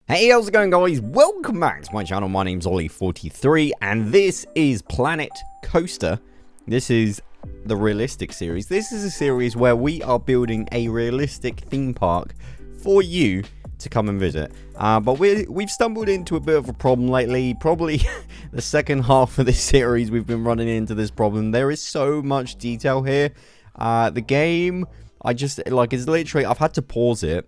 Hey, how's it going, guys? Welcome back to my channel. My name's Ollie43, and this is Planet Coaster. This is the realistic series. This is a series where we are building a realistic theme park for you to come and visit. But we've stumbled into a bit of a problem lately. Probably the second half of this series, we've been running into this problem. There is so much detail here. The game, it's literally, I've had to pause it,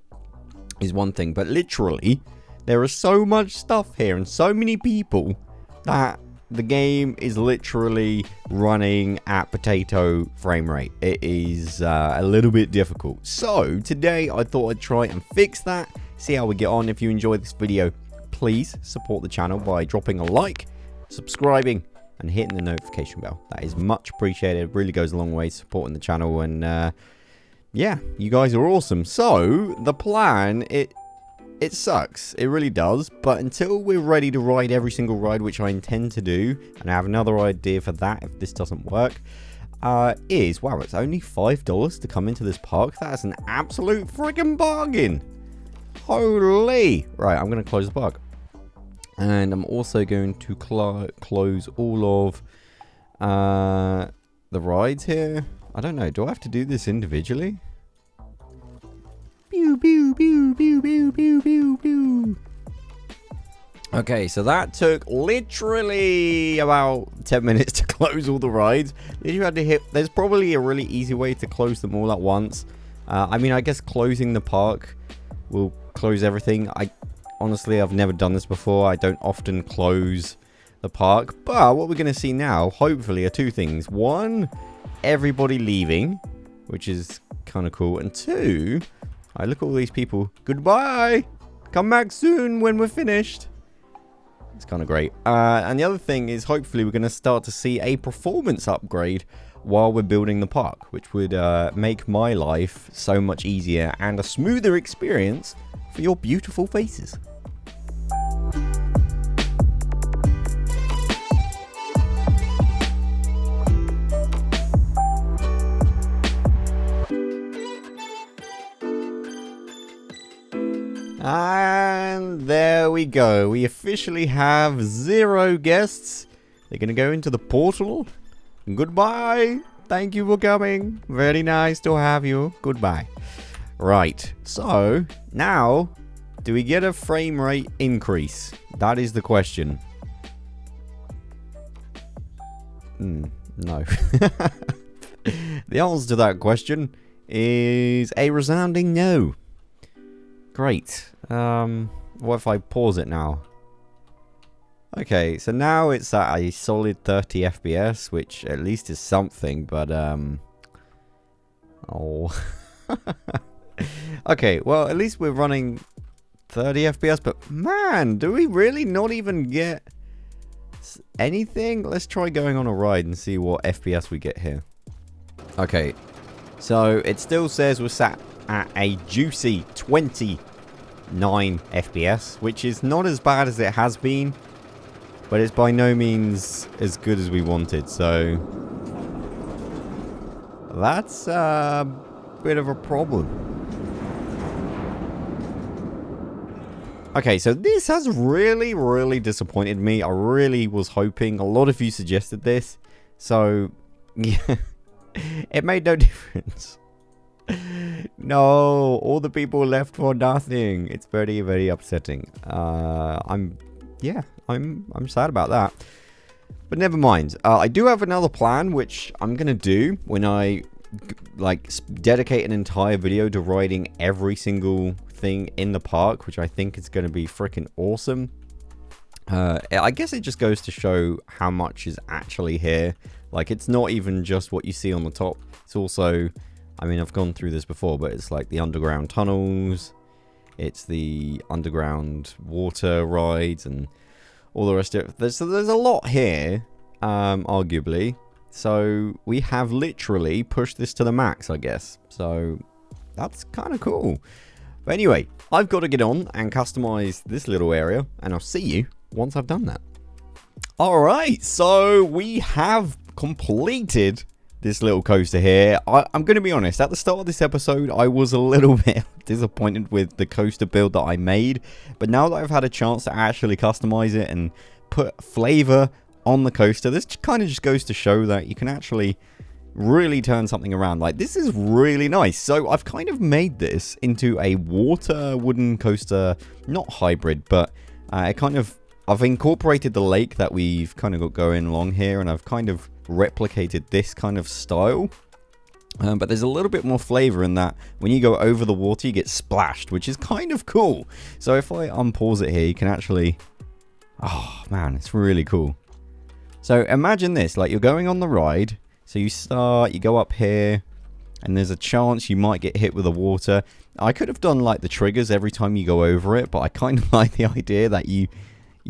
is one thing, but literally, there is so much stuff here and so many people that the game is literally running at potato frame rate. It is a little bit difficult. So today I thought I'd try and fix that, see how we get on. If you enjoyed this video, please support the channel by dropping a like, subscribing, and hitting the notification bell. That is much appreciated. It really goes a long way supporting the channel, and yeah, you guys are awesome. So the plan, it sucks, it really does, but until we're ready to ride every single ride, which I intend to do, and I have another idea for that if this doesn't work, wow, it's only $5 to come into this park. That's an absolute freaking bargain. Holy. Right, I'm going to close the park. And I'm also going to close all of the rides here. I don't know, do I have to do this individually? Pew, pew, pew, pew, pew, pew, pew, pew. Okay, so that took literally about 10 minutes to close all the rides. You had to hit. There's probably a really easy way to close them all at once. I mean, I guess closing the park will close everything. Honestly, I've never done this before. I don't often close the park. But what we're going to see now, hopefully, are two things. One, everybody leaving, which is kind of cool. And two, I look at all these people. Goodbye. Come back soon when we're finished. It's kind of great. And the other thing is, hopefully, we're going to start to see a performance upgrade while we're building the park, which would make my life so much easier and a smoother experience for your beautiful faces. And there we go. We officially have 0 guests. They're going to go into the portal. Goodbye. Thank you for coming. Very nice to have you. Goodbye. Right. So, now, do we get a frame rate increase? That is the question. No. The answer to that question is a resounding no. Great. What if I pause it now? Okay, so now it's at a solid 30 FPS, which at least is something, but oh. Okay, well, at least we're running 30 FPS, but man, do we really not even get anything? Let's try going on a ride and see what FPS we get here. Okay, so it still says we're sat at a juicy 29 FPS, which is not as bad as it has been, but it's by no means as good as we wanted, so that's a bit of a problem. Okay, so this has really, really disappointed me. I really was hoping. A lot of you suggested this, so yeah, it made no difference. No, all the people left for nothing. It's very, very upsetting. I'm sad about that. But never mind. I do have another plan, which I'm gonna do when I dedicate an entire video to riding every single thing in the park, which I think is going to be freaking awesome. I guess it just goes to show how much is actually here. Like, it's not even just what you see on the top. It's also, I mean, I've gone through this before, but it's like the underground tunnels, it's the underground water rides, and all the rest of it. There's a lot here, arguably. So we have literally pushed this to the max, I guess. So that's kind of cool. But anyway, I've got to get on and customize this little area, and I'll see you once I've done that. Alright, so we have completed this little coaster here. I'm going to be honest, at the start of this episode, I was a little bit disappointed with the coaster build that I made. But now that I've had a chance to actually customize it and put flavor on the coaster, this kind of just goes to show that you can actually really turn something around. Like, this is really nice. So I've kind of made this into a water wooden coaster, not hybrid, but I've incorporated the lake that we've kind of got going along here, and I've kind of replicated this kind of style. But there's a little bit more flavor in that when you go over the water, you get splashed, which is kind of cool. So if I unpause it here, you can actually... Oh, man, it's really cool. So imagine this, like you're going on the ride. So you start, you go up here, and there's a chance you might get hit with the water. I could have done like the triggers every time you go over it, but I kind of like the idea that you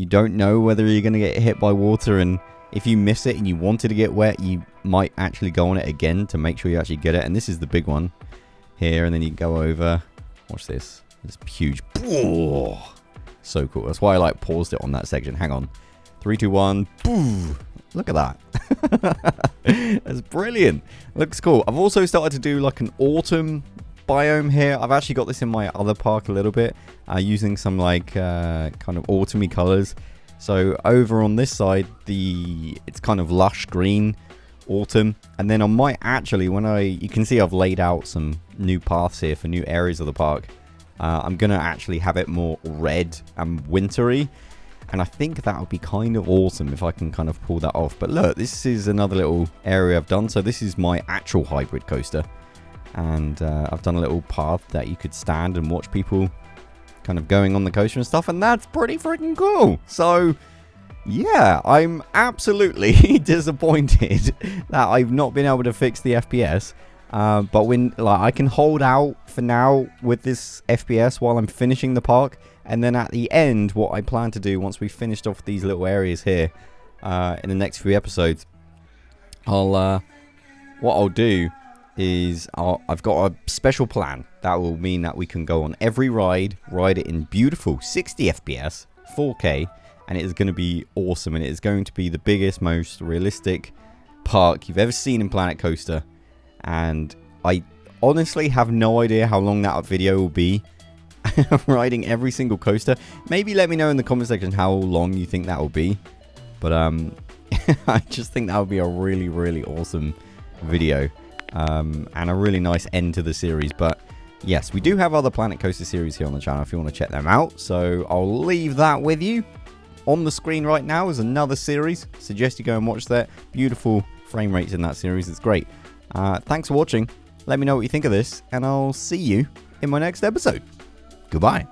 don't know whether you're going to get hit by water, and if you miss it and you wanted to get wet, you might actually go on it again to make sure you actually get it. And this is the big one here, and then you go over. Watch this. It's huge. Oh, so cool. That's why I like paused it on that section. Hang on. 3, 2, 1. Boo. Look at that. That's brilliant. Looks cool. I've also started to do like an autumn biome here. I've actually got this in my other park a little bit, using some like kind of autumny colors. So over on this side, it's kind of lush green autumn, and then I might actually, you can see I've laid out some new paths here for new areas of the park. I'm gonna actually have it more red and wintry. And I think that would be kind of awesome if I can kind of pull that off. But look, this is another little area I've done. So this is my actual hybrid coaster. And I've done a little path that you could stand and watch people kind of going on the coaster and stuff. And that's pretty freaking cool. So, yeah, I'm absolutely disappointed that I've not been able to fix the FPS. But when I can hold out for now with this FPS while I'm finishing the park. And then at the end, what I plan to do once we've finished off these little areas here in the next few episodes, what I'll do is I've got a special plan that will mean that we can go on every ride it in beautiful 60 FPS, 4K, and it is going to be awesome. And it is going to be the biggest, most realistic park you've ever seen in Planet Coaster. And I honestly have no idea how long that video will be. Riding every single coaster. Maybe let me know in the comment section how long you think that will be. But I just think that would be a really, really awesome video. And a really nice end to the series. But yes, we do have other Planet Coaster series here on the channel if you want to check them out. So I'll leave that with you. On the screen right now is another series. Suggest you go and watch that. Beautiful frame rates in that series. It's great. Thanks for watching. Let me know what you think of this, and I'll see you in my next episode. Goodbye.